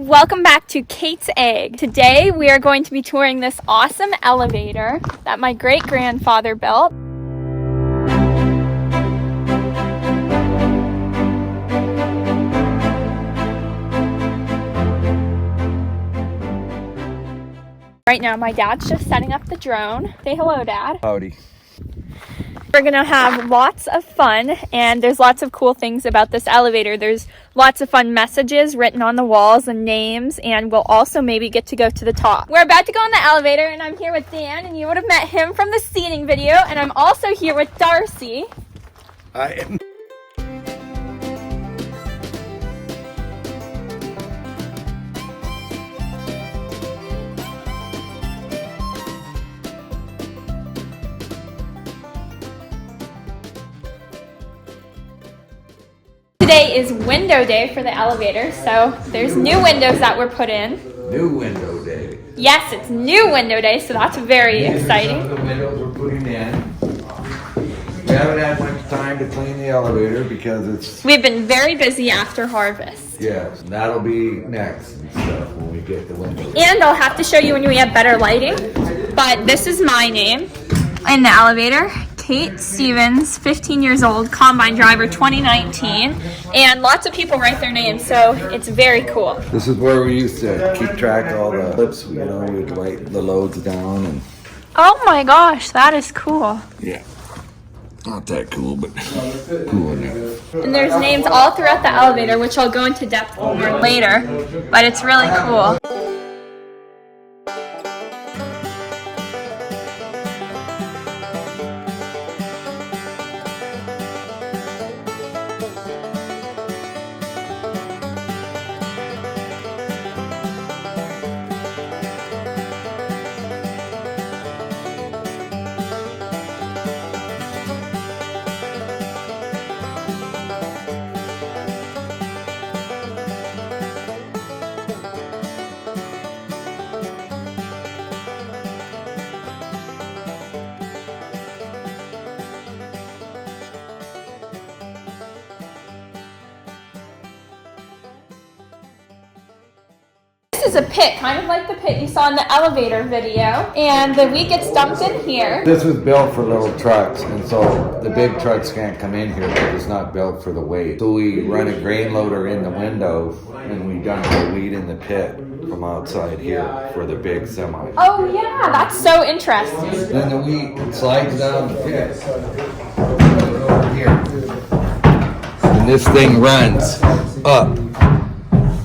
Welcome back to Kate's Egg. Today we are going to be touring this awesome elevator that my great-grandfather built. Right now my dad's just setting up the drone. Say hello, Dad. Howdy. We're gonna have lots of fun, and there's lots of cool things about this elevator. There's lots of fun messages written on the walls and names, and we'll also maybe get to go to the top. We're about to go in the elevator, and I'm here with Dan, and you would have met him from the seating video, and I'm also here with Darcy. I am. Today is window day for the elevator, so there's new windows that were put in. New window day. Yes, it's new window day, so that's very exciting. The windows we're putting in. We haven't had much time to clean the elevator because it's... We've been very busy after harvest. Yes, that'll be next and stuff when we get the windows. And I'll have to show you when we have better lighting. But this is my name in the elevator. Kate Stevens, 15 years old, combine driver 2019. And lots of people write their names, so it's very cool. This is where we used to keep track of all the clips, we'd write the loads down and... Oh my gosh, that is cool. Yeah. Not that cool, but cool enough. And there's names all throughout the elevator, which I'll go into depth more later, but it's really cool. This is a pit, kind of like the pit you saw in the elevator video, and the wheat gets dumped in here. This was built for little trucks, and so the big trucks can't come in here because it's not built for the weight. So we run a grain loader in the window, and we dump the wheat in the pit from outside here for the big semi. Oh yeah, that's so interesting. Then the wheat slides down the pit over here, and this thing runs up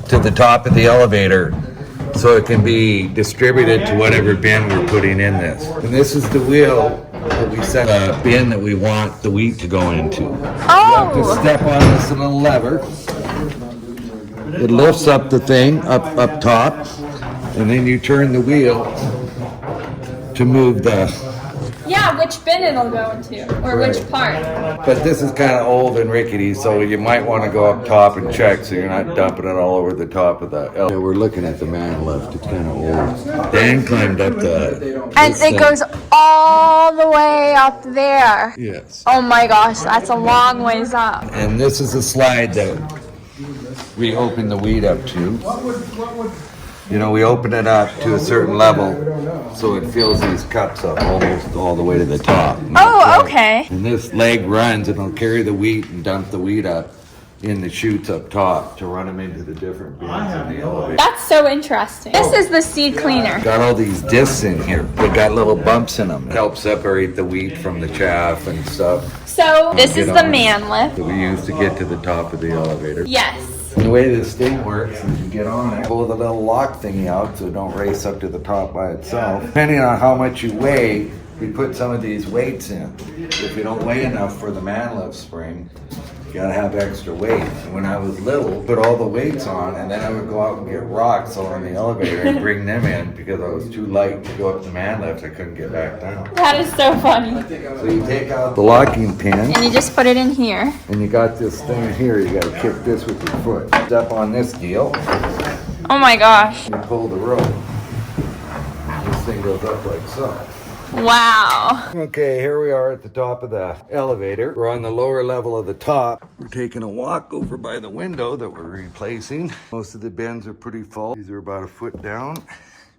to the top of the elevator so it can be distributed to whatever bin we're putting in this. And this is the wheel that we set a bin that we want the wheat to go into. Oh! You have to step on this little lever. It lifts up the thing up top, and then you turn the wheel to move the... Yeah, which bin it'll go into, or Right. which part. But this is kind of old and rickety, so you might want to go up top and check so you're not dumping it all over the top of the elevator. We're looking at the man lift. It's kind of old. Dan climbed up the... And it goes all the way up there. Yes. Oh my gosh, that's a long ways up. And this is a slide that we open the wheat up to. You know, we open it up to a certain level so it fills these cups up almost all the way to the top. Oh, okay. And this leg runs and it'll carry the wheat and dump the wheat up in the chutes up top to run them into the different bins in the elevator. That's so interesting. This is the seed cleaner. Got all these discs in here. They got little bumps in them. Help separate the wheat from the chaff and stuff So this is the man lift. that we use to get to the top of the elevator. Yes. And the way this thing works is you get on it, pull the little lock thingy out so it don't race up to the top by itself. Depending on how much you weigh, we put some of these weights in. If you don't weigh enough for the man lift spring, you gotta have extra weight. And when I was little, put all the weights on, and then I would go out and get rocks on the elevator and bring them in because I was too light to go up the man lift. I couldn't get back down. That is so funny. So you take out the locking pin, And you just put it in here. and you got this thing here. You gotta kick this with your foot. Step on this deal, Oh my gosh. you pull the rope. This thing goes up like so. Wow. Okay, here we are at the top of the elevator. We're on the lower level of the top. We're taking a walk over by the window that we're replacing. Most of the bins are pretty full. These are about a foot down.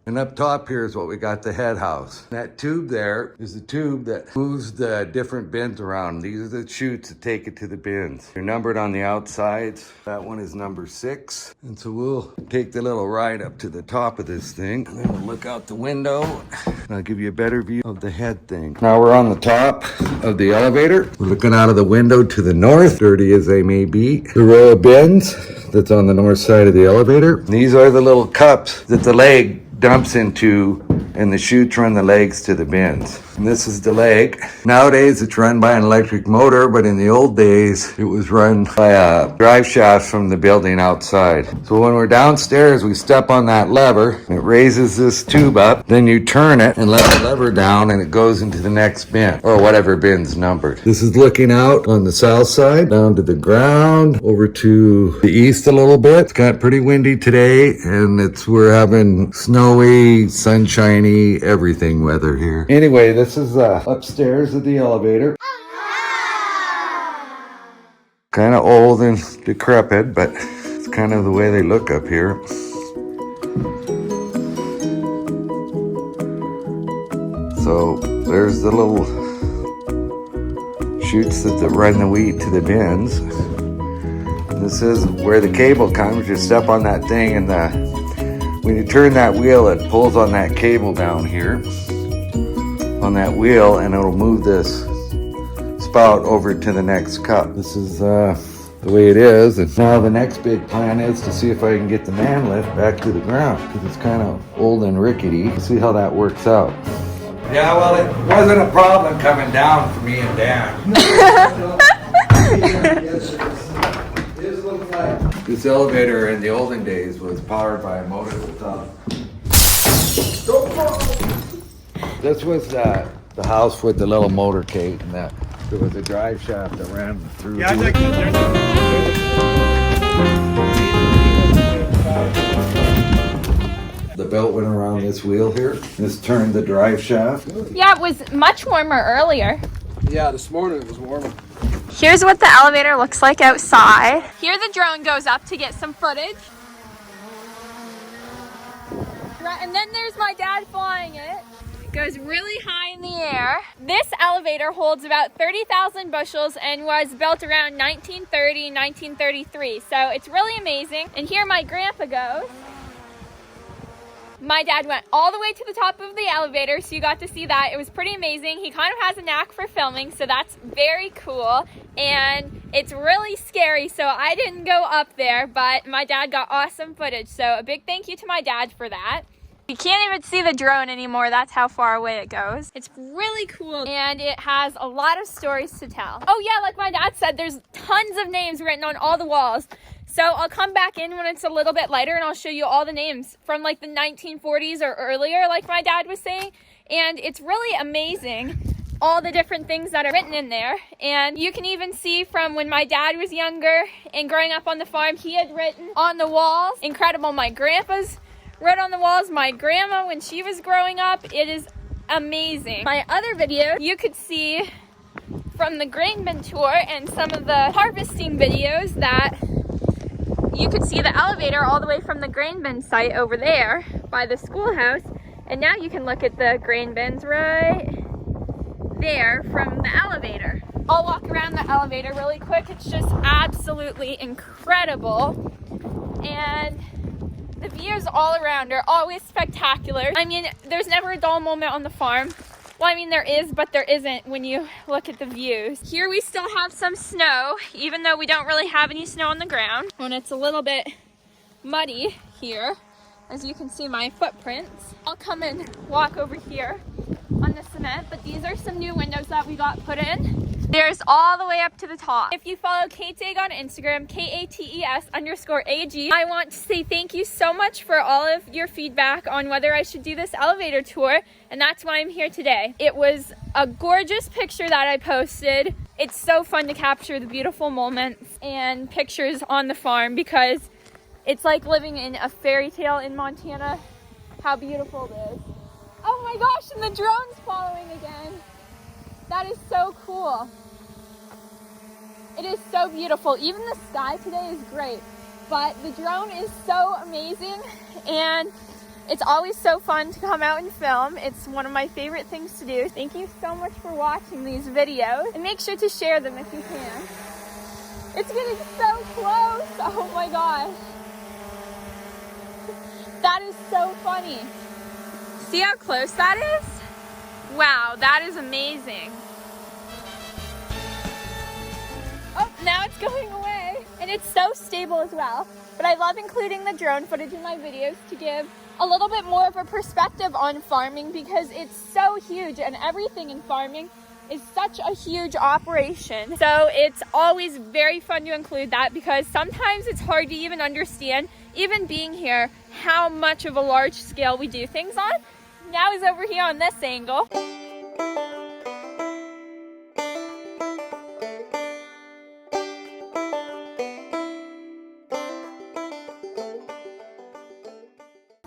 And up top here is what we got, the head house. That tube there is the tube that moves the different bins around. These are the chutes that take it to the bins. They're numbered on the outsides. That one is number 6. And so we'll take the little ride up to the top of this thing. And then we'll look out the window. And I'll give you a better view of the head thing. Now we're on the top of the elevator. We're looking out of the window to the north, dirty as they may be. The row of bins that's on the north side of the elevator. These are the little cups that the leg dumps into, and the chutes run the legs to the bins. And this is the leg. Nowadays it's run by an electric motor, but in the old days it was run by a drive shaft from the building outside. So when we're downstairs, we step on that lever, it raises this tube up, then you turn it and let the lever down and it goes into the next bin, or whatever bin's numbered. This is looking out on the south side, down to the ground, over to the east a little bit. It's got pretty windy today, and we're having snowy, sunshiny, everything weather here. Anyway, this is upstairs of the elevator. Kind of old and decrepit, but it's kind of the way they look up here. So there's the little chutes that run the wheat to the bins. This is where the cable comes. You step on that thing, and when you turn that wheel, it pulls on that cable down here on that wheel, and it'll move this spout over to the next cup. This is the way it is. And now the next big plan is to see if I can get the man lift back to the ground, because it's kind of old and rickety. See how that works out. Yeah, well, it wasn't a problem coming down for me and Dan. This elevator in the olden days was powered by a motor at the top. This was the house with the little motorcade, and there was a drive shaft that ran through. Yeah, the belt went around this wheel here. This turned the drive shaft. Yeah, it was much warmer earlier. Yeah, this morning it was warmer. Here's what the elevator looks like outside. Here the drone goes up to get some footage. Right, and then there's my dad flying it. It goes really high in the air. This elevator holds about 30,000 bushels and was built around 1930, 1933. So it's really amazing. And here my grandpa goes. My dad went all the way to the top of the elevator, so you got to see that. It was pretty amazing. He kind of has a knack for filming, so that's very cool. And it's really scary, so I didn't go up there, but my dad got awesome footage. So a big thank you to my dad for that. You can't even see the drone anymore. That's how far away it goes. It's really cool, and it has a lot of stories to tell. Oh yeah, like my dad said, there's tons of names written on all the walls. So I'll come back in when it's a little bit lighter and I'll show you all the names from like the 1940s or earlier, like my dad was saying. And it's really amazing, all the different things that are written in there. And you can even see from when my dad was younger and growing up on the farm, he had written on the walls. Incredible. My grandpa's wrote on the walls. My grandma, when she was growing up, it is amazing. My other video, you could see from the grain bin tour and some of the harvesting videos that you could see the elevator all the way from the grain bin site over there by the schoolhouse. And now you can look at the grain bins right there from the elevator. I'll walk around the elevator really quick. It's just absolutely incredible. And the views all around are always spectacular. I mean, there's never a dull moment on the farm. Well, I mean, there is, but there isn't when you look at the views. Here we still have some snow, even though we don't really have any snow on the ground. And it's a little bit muddy here, as you can see my footprints. I'll come and walk over here on the cement, but these are some new windows that we got put in. There's all the way up to the top. If you follow Kate's Egg on Instagram, KATES_AG, I want to say thank you so much for all of your feedback on whether I should do this elevator tour, and that's why I'm here today. It was a gorgeous picture that I posted. It's so fun to capture the beautiful moments and pictures on the farm because it's like living in a fairy tale in Montana. How beautiful it is. Oh, my my gosh, and the drone's following again. That is so cool. It is so beautiful. Even the sky today is great, but the drone is so amazing, and it's always so fun to come out and film. It's one of my favorite things to do. Thank you so much for watching these videos, and make sure to share them if you can. It's getting so close. Oh my gosh. That is so funny. See how close that is? Wow, that is amazing. Oh, now it's going away. And it's so stable as well. But I love including the drone footage in my videos to give a little bit more of a perspective on farming, because it's so huge, and everything in farming is such a huge operation. So it's always very fun to include that, because sometimes it's hard to even understand, even being here, how much of a large scale we do things on. Now he's over here on this angle.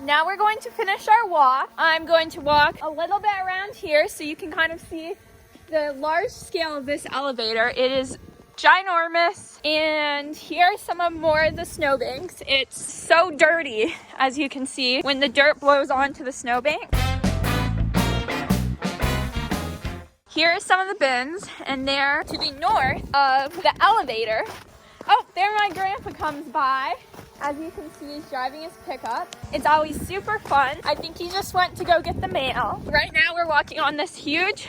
Now we're going to finish our walk. I'm going to walk a little bit around here so you can kind of see the large scale of this elevator. It is ginormous, and here are some of more of the snowbanks. It's so dirty, as you can see, when the dirt blows onto the snowbank. Here are some of the bins, and there to the north of the elevator. Oh, there my grandpa comes by. As you can see, he's driving his pickup. It's always super fun. I think he just went to go get the mail. Right now we're walking on this huge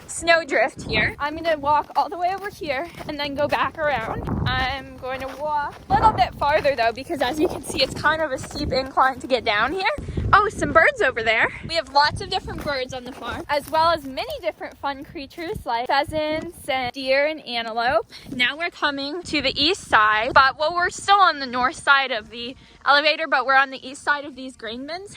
snowdrift here. I'm gonna walk all the way over here and then go back around. I'm going to walk a little bit farther though, because as you can see, it's kind of a steep incline to get down here. Oh, some birds over there. We have lots of different birds on the farm, as well as many different fun creatures like pheasants and deer and antelope. Now we're coming to the east side, but well, we're still on the north side of the elevator, but we're on the east side of these grain bins.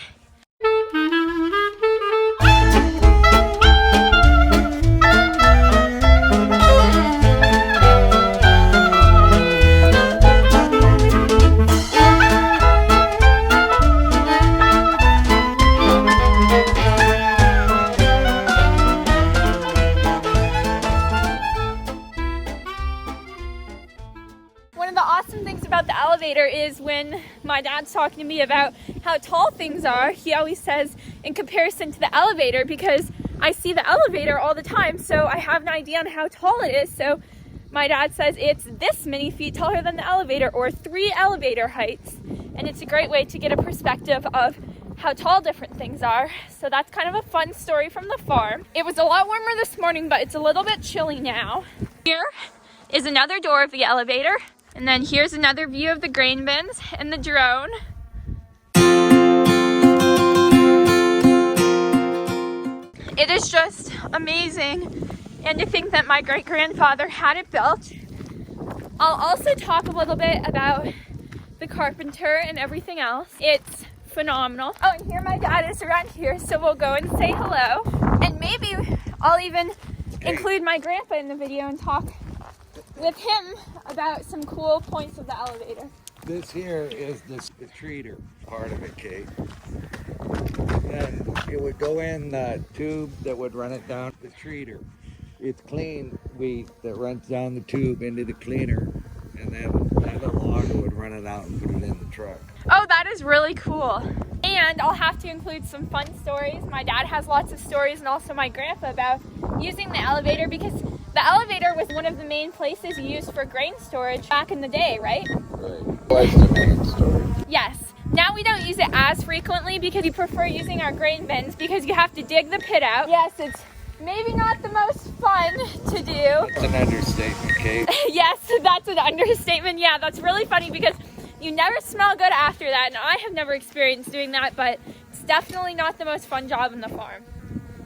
Is when my dad's talking to me about how tall things are, he always says in comparison to the elevator, because I see the elevator all the time, so I have an idea on how tall it is. So my dad says it's this many feet taller than the elevator, or 3 elevator heights, and it's a great way to get a perspective of how tall different things are. So that's kind of a fun story from the farm. It was a lot warmer this morning, but it's a little bit chilly now. Here is another door of the elevator. And then here's another view of the grain bins and the drone. It is just amazing. And to think that my great-grandfather had it built. I'll also talk a little bit about the carpenter and everything else. It's phenomenal. Oh, and here my dad is around here, so we'll go and say hello. And maybe I'll even include my grandpa in the video and talk with him about some cool points of the elevator. This here is the treater part of it, Kate. And it would go in the tube that would run it down the treater. It's clean wheat that runs down the tube into the cleaner, and then that little auger would run it out and put it in the truck. Oh, that is really cool. And I'll have to include some fun stories. My dad has lots of stories, and also my grandpa, about using the elevator, because the elevator was one of the main places used for grain storage back in the day, right? Right. Was the main storage. Yes. Now we don't use it as frequently because we prefer using our grain bins, because you have to dig the pit out. Yes, it's maybe not the most fun to do. That's an understatement, Kate. Yes, that's an understatement. Yeah, that's really funny, because you never smell good after that, and I have never experienced doing that, but it's definitely not the most fun job in the farm.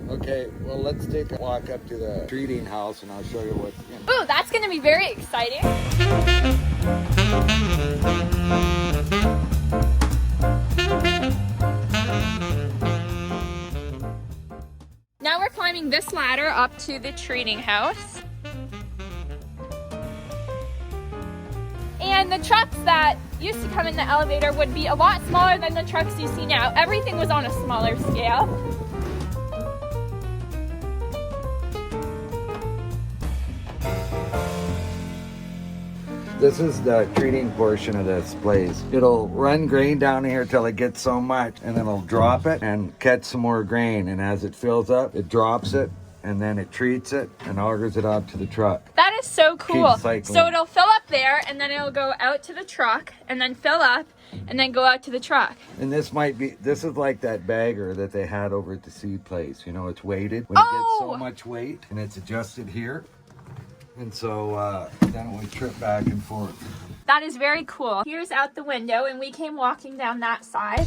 Okay, well, let's take a walk up to the treating house and I'll show you what's in. Ooh, that's going to be very exciting. Now we're climbing this ladder up to the treating house. And the trucks that used to come in the elevator would be a lot smaller than the trucks you see now. Everything was on a smaller scale. This is the treating portion of this place. It'll run grain down here till it gets so much, and then it'll drop it and catch some more grain. And as it fills up, it drops it, and then it treats it and augers it out to the truck. That is so cool. Keep cycling. So it'll fill up there, and then it'll go out to the truck, and then fill up, and then go out to the truck. And this is like that bagger that they had over at the seed place. You know, it's weighted. When it gets so much weight, and it's adjusted here. And so then we trip back and forth. That is very cool. Here's out the window, and we came walking down that side.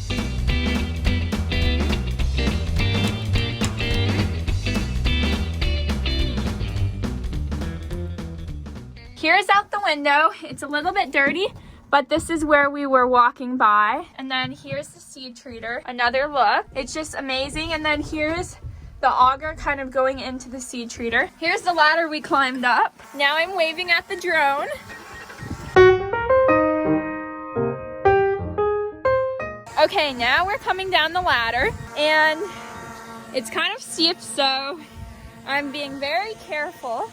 Here's out the window. It's a little bit dirty, but this is where we were walking by. And then here's the seed treater. Another look. It's just amazing. And then here's the auger kind of going into the seed treater. Here's the ladder we climbed up. Now I'm waving at the drone. Okay, now we're coming down the ladder, and it's kind of steep, so I'm being very careful.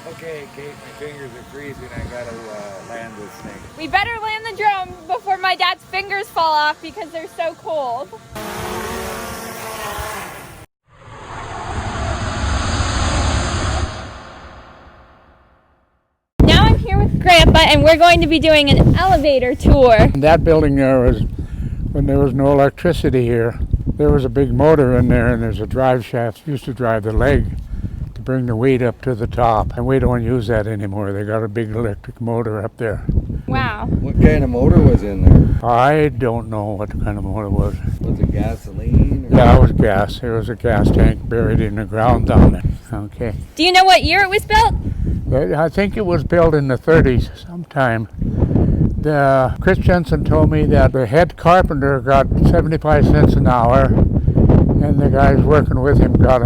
Okay, Kate, my fingers are freezing. I gotta land this thing. We better land the drone before my dad's fingers fall off because they're so cold. Now I'm here with Grandpa, and we're going to be doing an elevator tour. That building there was when there was no electricity here. There was a big motor in there, and there's a drive shaft used to drive the leg to bring the weight up to the top, and we don't use that anymore. They got a big electric motor up there. Wow. What kind of motor was in there? I don't know what kind of motor it was. Was it gasoline? Or Yeah, it was gas. There was a gas tank buried in the ground down there. Okay. Do you know what year it was built? I think it was built in the 30s sometime. Chris Jensen told me that the head carpenter got 75 cents an hour, and the guys working with him got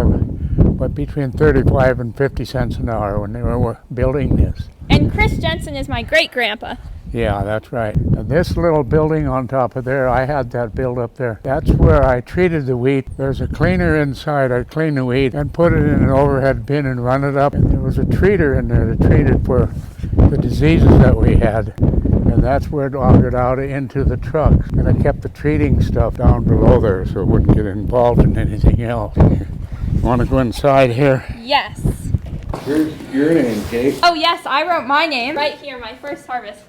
between 35 and 50 cents an hour when they were building this. And Chris Jensen is my great-grandpa. Yeah, that's right. And this little building on top of there, I had that built up there. That's where I treated the wheat. There's a cleaner inside. I clean the wheat and put it in an overhead bin and run it up. And there was a treater in there to treat it for the diseases that we had. And that's where it augered out into the trucks. And I kept the treating stuff down below there so it wouldn't get involved in anything else. Want to go inside here? Yes. Here's your name, Kate. Oh yes, I wrote my name right here, my first harvest.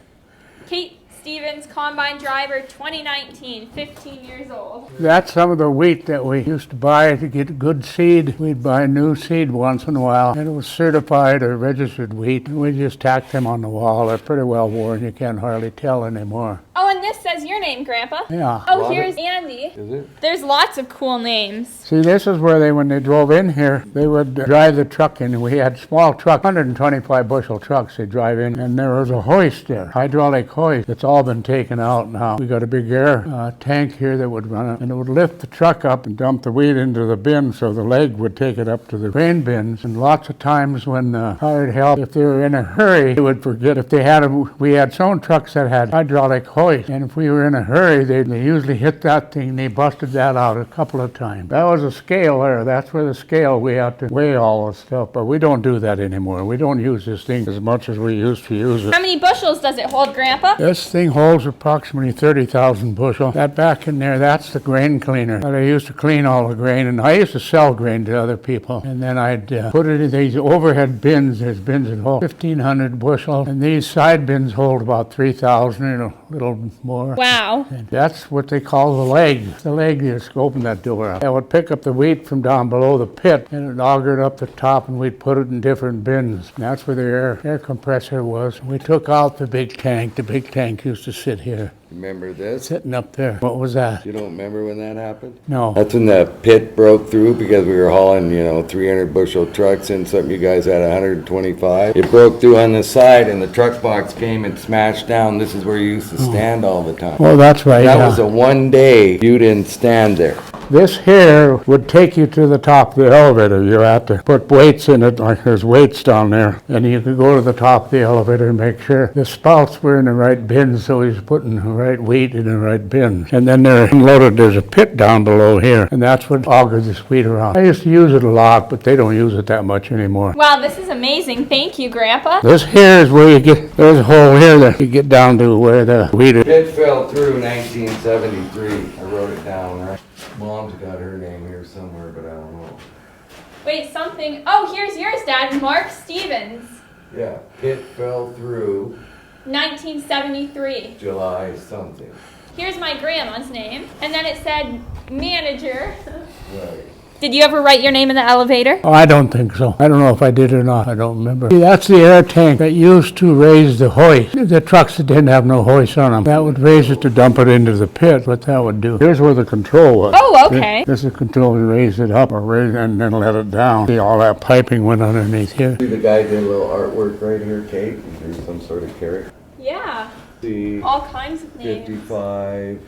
Kate Stevens, Combine Driver, 2019, 15 years old. That's some of the wheat that we used to buy to get good seed. We'd buy new seed once in a while, and it was certified or registered wheat. And we just tacked them on the wall. They're pretty well worn. You can't hardly tell anymore. Oh, and this says your name, Grandpa. Yeah. Oh, here's Andy. Is it? There's lots of cool names. See, this is where when they drove in here, they would drive the truck in. We had small trucks, 125 bushel trucks they drive in, and there was a hoist there, hydraulic hoist. It's all been taken out now. We got a big air tank here that would run it, and it would lift the truck up and dump the wheat into the bin so the leg would take it up to the grain bins. And lots of times when hired help, if they were in a hurry, they would forget if they had we had some trucks that had hydraulic hoist, and if we were in a hurry, they usually hit that thing. They busted that out a couple of times. That was a scale there. That's where the scale we had to weigh all the stuff, but we don't do that anymore. We don't use this thing as much as we used to use it. How many bushels does it hold, Grandpa? This thing holds approximately 30,000 bushel. That back in there, that's the grain cleaner. I used to clean all the grain, and I used to sell grain to other people. And then I'd put it in these overhead bins. There's bins that hold 1,500 bushel, and these side bins hold about 3,000 and a little more. Wow. And that's what they call the leg. The leg just opened that door up. I would pick up the wheat from down below the pit, and it augered up the top, and we'd put it in different bins. And that's where the air compressor was. We took out the big tank. The big tank used to sit here. Remember this? Sitting up there. What was that? You don't remember when that happened? No. That's when the pit broke through because we were hauling, 300 bushel trucks in, something you guys had 125. It broke through on the side and the truck box came and smashed down. This is where you used to stand all the time. Well, that's right. That yeah. was the one day you didn't stand there. This here would take you to the top of the elevator. You had to put weights in it, like there's weights down there. And you could go to the top of the elevator and make sure the spouts were in the right bin, so he's putting the right weight in the right bin. And then they're unloaded, there's a pit down below here, and that's what augers the wheat around. I used to use it a lot, but they don't use it that much anymore. Wow, this is amazing. Thank you, Grandpa. This here is where you get, there's a hole here that you get down to where the wheat is. Pit fell through 1973. I wrote it down, right? Mom's got her name here somewhere, but I don't know. Wait, something. Oh, here's yours, Dad. Mark Stevens. Yeah, pit fell through 1973. July something. Here's my grandma's name. And then it said manager. Right. Did you ever write your name in the elevator? Oh, I don't think so. I don't know if I did or not. I don't remember. See, that's the air tank that used to raise the hoist. The trucks that didn't have no hoist on them, that would raise it to dump it into the pit, what that would do. Here's where the control was. Oh, okay. This is the control to raise it up or raise it and then let it down. See, all that piping went underneath here. See the guy did a little artwork right here, Kate? He drew some sort of character. Yeah. See, All kinds of names. 55.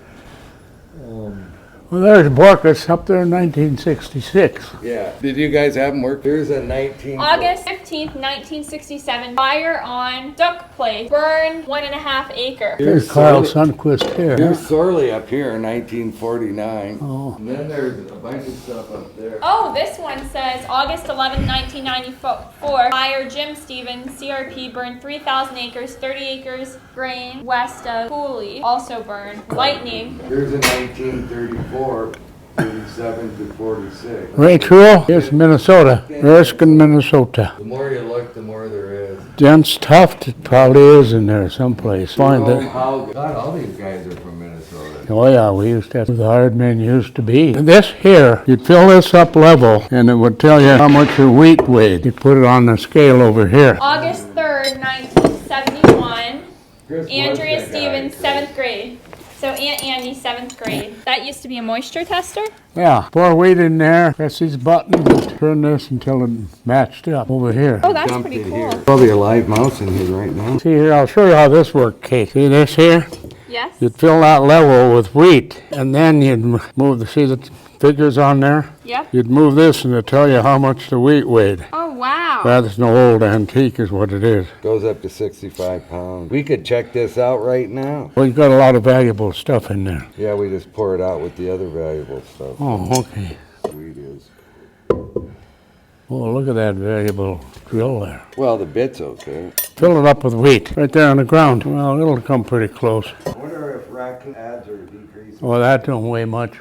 Well, there's Borkus up there in 1966. Yeah. Did you guys have him work? There's a 19. August 15th, 1967. Fire on Duck Place. Burn 1.5 acre. There's Carl Sundquist here. Here's Sorley up here in 1949. Oh. And then there's a bunch of stuff up there. Oh, this one says August 11th, 1994. Fire Jim Stevens, CRP, burned 3,000 acres, 30 acres grain west of Cooley. Also burned. Lightning. Here's a 1934. 37 to 46. Ray Truel, here's Minnesota. Erskine, Minnesota. The more you look, the more there is. Dense Tuft, it probably is in there someplace. Find it. God, all these guys are from Minnesota. Oh yeah, we used to have where the hard men used to be. And this here, you'd fill this up level and it would tell you how much your wheat weighed. You'd put it on the scale over here. August 3rd, 1971. Chris Andrea West, that Stevens, guy. 7th grade. So Aunt Andy, 7th grade. That used to be a moisture tester? Yeah, pour wheat in there, press these buttons, and turn this until it matched up over here. Oh, that's Dumped pretty it cool. here. Probably a live mouse in here right now. See here, I'll show you how this worked, Kate. See this here? Yes? You'd fill that level with wheat, and then you'd move the, see the figures on there? Yep. You'd move this and it'd tell you how much the wheat weighed. Oh, wow. That's no old antique is what it is. Goes up to 65 pounds. We could check this out right now. Well, you've got a lot of valuable stuff in there. Yeah, we just pour it out with the other valuable stuff. Oh, okay. Sweet is. Oh, look at that valuable drill there. Well, the bit's okay. Fill it up with wheat right there on the ground. Well, it'll come pretty close. I wonder if raccoon adds or decreases. Well, that don't weigh much.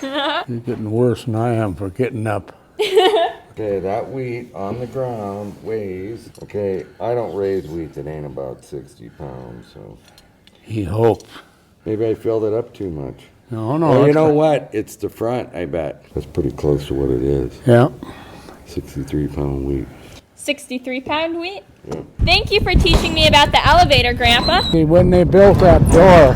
You're getting worse than I am for getting up. Okay, that wheat on the ground weighs, okay, I don't raise wheat that ain't about 60 pounds, so He hopes. maybe I filled it up too much. No, no. Oh, you that's know good. what? It's the front, I bet. That's pretty close to what it is. Yeah. 63-pound wheat. 63-pound wheat? Yeah. Thank you for teaching me about the elevator, Grandpa. See, when they built that door,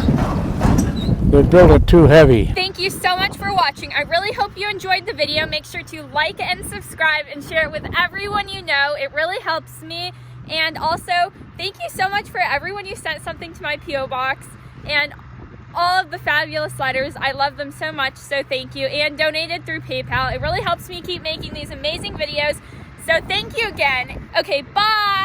they built it too heavy. Thank you so much for watching. I really hope you enjoyed the video. Make sure to like and subscribe and share it with everyone you know. It really helps me. And also, thank you so much for everyone who sent something to my P.O. box and all of the fabulous letters. I love them so much, so thank you. And donated through PayPal. It really helps me keep making these amazing videos. So thank you again. Okay, bye.